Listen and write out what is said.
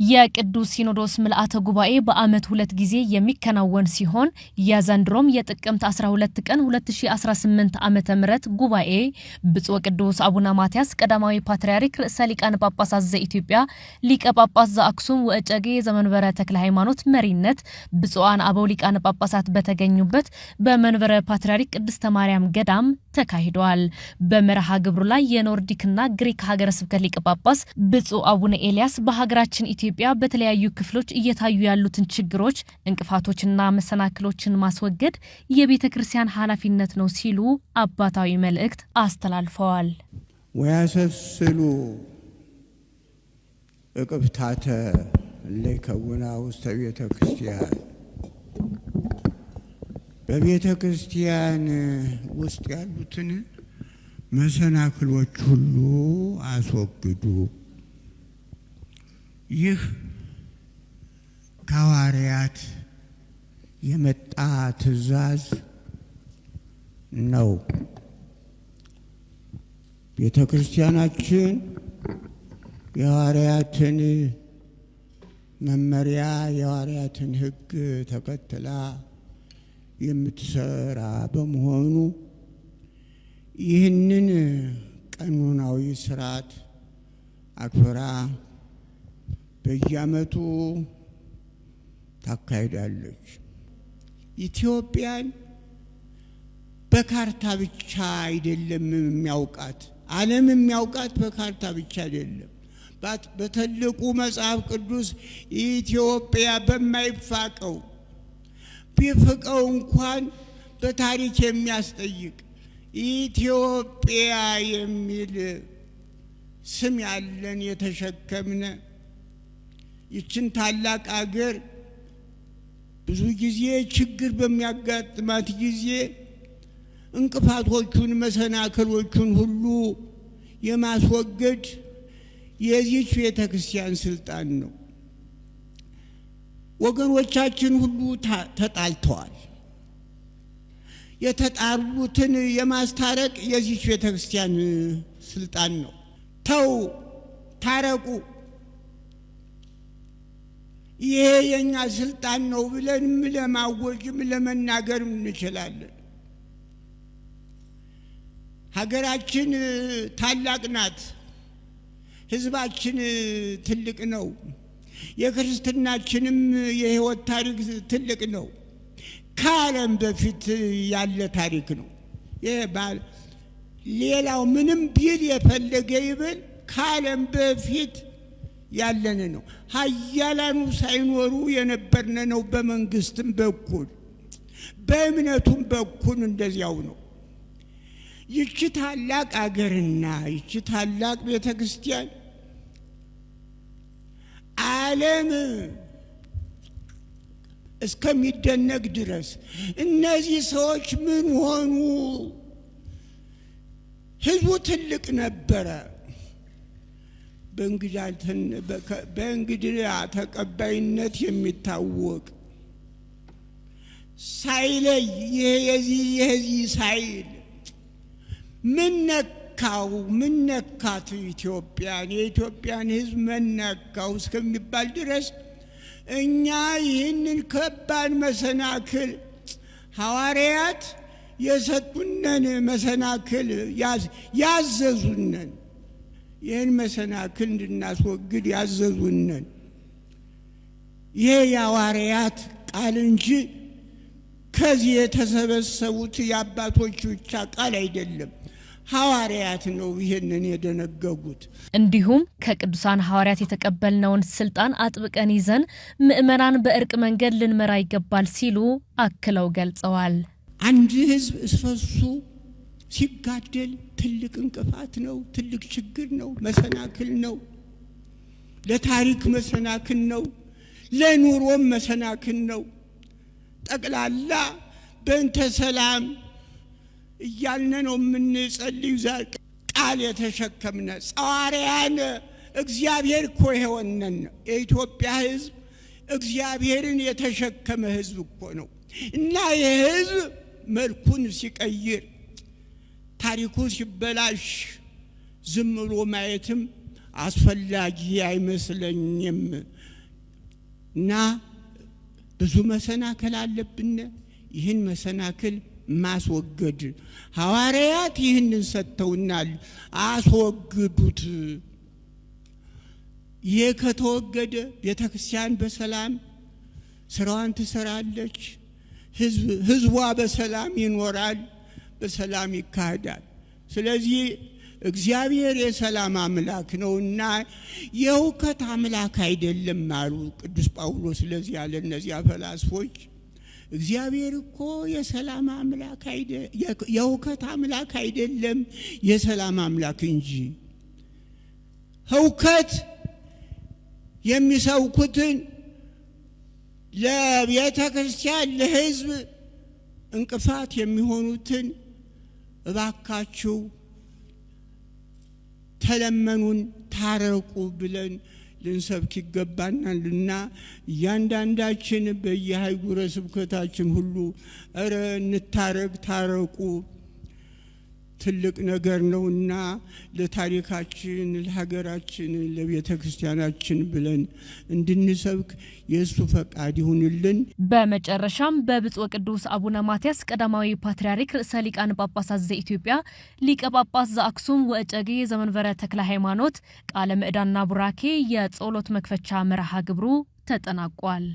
የቅዱስ ሲኖዶስ ምልአተ ጉባኤ በአመት 2 ጊዜ የሚከናወን ሲሆን የዘንድሮም የጥቅምት 12 ቀን 2018 ዓመተ ምህረት ጉባኤ ብፁዕ ቅዱስ አቡነ ማትያስ ቀዳማዊ ፓትርያርክ ርዕሰ ሊቃነ ጳጳሳት ዘኢትዮጵያ ሊቀ ጳጳስ ዘአክሱም ወእጨጌ ዘመንበረ ተክለ ሃይማኖት መሪነት ብፁዓን አበው ሊቃነ ጳጳሳት በተገኙበት በመንበረ ፓትርያርክ ቅድስተ ማርያም ገዳም ተካሂዷል። በመርሃ ግብሩ ላይ የኖርዲክና ግሪክ ሀገረ ስብከት ሊቀ ጳጳስ ብፁዕ አቡነ ኤልያስ በሀገራችን ኢትዮጵያ በተለያዩ ክፍሎች እየታዩ ያሉትን ችግሮች እንቅፋቶችና መሰናክሎችን ማስወገድ የቤተክርስቲያን ኃላፊነት ነው ሲሉ አባታዊ መልእክት አስተላልፈዋል። ወያሰስሉ እቅፍታተ ለከውና ውስተ ቤተክርስቲያን በቤተክርስቲያን ውስጥ ያሉትን መሰናክሎች ሁሉ አስወግዱ። ይህ ከሐዋርያት የመጣ ትእዛዝ ነው። ቤተክርስቲያናችን የሐዋርያትን መመሪያ የሐዋርያትን ሕግ ተከትላ የምትሰራ በመሆኑ ይህንን ቀኖናዊ ስርዓት አክብራ በየዓመቱ ታካሂዳለች። ኢትዮጵያን በካርታ ብቻ አይደለም የሚያውቃት፣ ዓለም የሚያውቃት በካርታ ብቻ አይደለም። በትልቁ መጽሐፍ ቅዱስ ኢትዮጵያ በማይፋቀው ቢፍቀው እንኳን በታሪክ የሚያስጠይቅ ኢትዮጵያ የሚል ስም ያለን የተሸከምነ ይችን ታላቅ አገር ብዙ ጊዜ ችግር በሚያጋጥማት ጊዜ እንቅፋቶቹን መሰናክሎቹን ሁሉ የማስወገድ የዚች ቤተክርስቲያን ስልጣን ነው። ወገኖቻችን ሁሉ ተጣልተዋል። የተጣሉትን የማስታረቅ የዚች ቤተክርስቲያን ስልጣን ነው። ተው ታረቁ፣ ይሄ የኛ ስልጣን ነው ብለን ለማወጅም ለመናገርም እንችላለን። ሀገራችን ታላቅ ናት። ህዝባችን ትልቅ ነው። የክርስትናችንም የህይወት ታሪክ ትልቅ ነው። ከዓለም በፊት ያለ ታሪክ ነው። ሌላው ምንም ቢል የፈለገ ይብል ከዓለም በፊት ያለን ነው። ኃያላኑ ሳይኖሩ የነበርነ ነው። በመንግስትም በኩል በእምነቱም በኩል እንደዚያው ነው። ይቺ ታላቅ አገርና ይቺ ታላቅ ቤተክርስቲያን ዓለም እስከሚደነቅ ድረስ እነዚህ ሰዎች ምን ሆኑ? ህዝቡ ትልቅ ነበረ። በእንግዳ ተቀባይነት የሚታወቅ ሳይለይ የዚህ ሳይል ምን ነካት ኢትዮጵያን፣ የኢትዮጵያን ህዝብ መነካው እስከሚባል ድረስ እኛ ይህንን ከባድ መሰናክል ሐዋርያት የሰጡነን መሰናክል ያዘዙነን፣ ይህን መሰናክል እንድናስወግድ ያዘዙነን ይሄ የሐዋርያት ቃል እንጂ ከዚህ የተሰበሰቡት የአባቶች ብቻ ቃል አይደለም። ሐዋርያት ነው ይሄንን የደነገጉት። እንዲሁም ከቅዱሳን ሐዋርያት የተቀበልነውን ስልጣን አጥብቀን ይዘን ምእመናን በእርቅ መንገድ ልንመራ ይገባል ሲሉ አክለው ገልጸዋል። አንድ ህዝብ እስፈሱ ሲጋደል ትልቅ እንቅፋት ነው፣ ትልቅ ችግር ነው፣ መሰናክል ነው። ለታሪክ መሰናክል ነው፣ ለኑሮም መሰናክል ነው። ጠቅላላ በእንተ ሰላም እያልነ ነው የምንጸልዩ። ቃል የተሸከምነ ጸዋርያን እግዚአብሔር እኮ የሆነን የኢትዮጵያ ህዝብ እግዚአብሔርን የተሸከመ ህዝብ እኮ ነው። እና የህዝብ መልኩን ሲቀይር ታሪኩ ሲበላሽ ዝም ብሎ ማየትም አስፈላጊ አይመስለኝም እና ብዙ መሰናክል አለብን። ይህን መሰናክል ማስወገድ ሐዋርያት ይህንን ሰጥተውናል፣ አስወግዱት። ይሄ ከተወገደ ቤተክርስቲያን በሰላም ስራዋን ትሰራለች፣ ህዝቧ በሰላም ይኖራል፣ በሰላም ይካሄዳል። ስለዚህ እግዚአብሔር የሰላም አምላክ ነውና የሁከት አምላክ አይደለም አሉ ቅዱስ ጳውሎስ። ስለዚህ ያለ እነዚያ ፈላስፎች እግዚአብሔር እኮ የሰላም አምላክ የሁከት አምላክ አይደለም፣ የሰላም አምላክ እንጂ። ሁከት የሚሰብኩትን ለቤተ ክርስቲያን ለህዝብ እንቅፋት የሚሆኑትን እባካችሁ ተለመኑን፣ ታረቁ ብለን ልንሰብክ ይገባናልና እያንዳንዳችን በየሀገረ ስብከታችን ሁሉ እረ እንታረቅ፣ ታረቁ ትልቅ ነገር ነውና ለታሪካችን፣ ለሀገራችን፣ ለቤተ ክርስቲያናችን ብለን እንድንሰብክ የእሱ ፈቃድ ይሁንልን። በመጨረሻም በብፁዕ ቅዱስ አቡነ ማትያስ ቀዳማዊ ፓትርያርክ ርዕሰ ሊቃነ ጳጳሳት ዘኢትዮጵያ ሊቀ ጳጳስ ዘአክሱም ወእጨጌ ዘመንበረ ተክለ ሃይማኖት ቃለ ምዕዳንና ቡራኬ የጸሎት መክፈቻ መርሃ ግብሩ ተጠናቋል።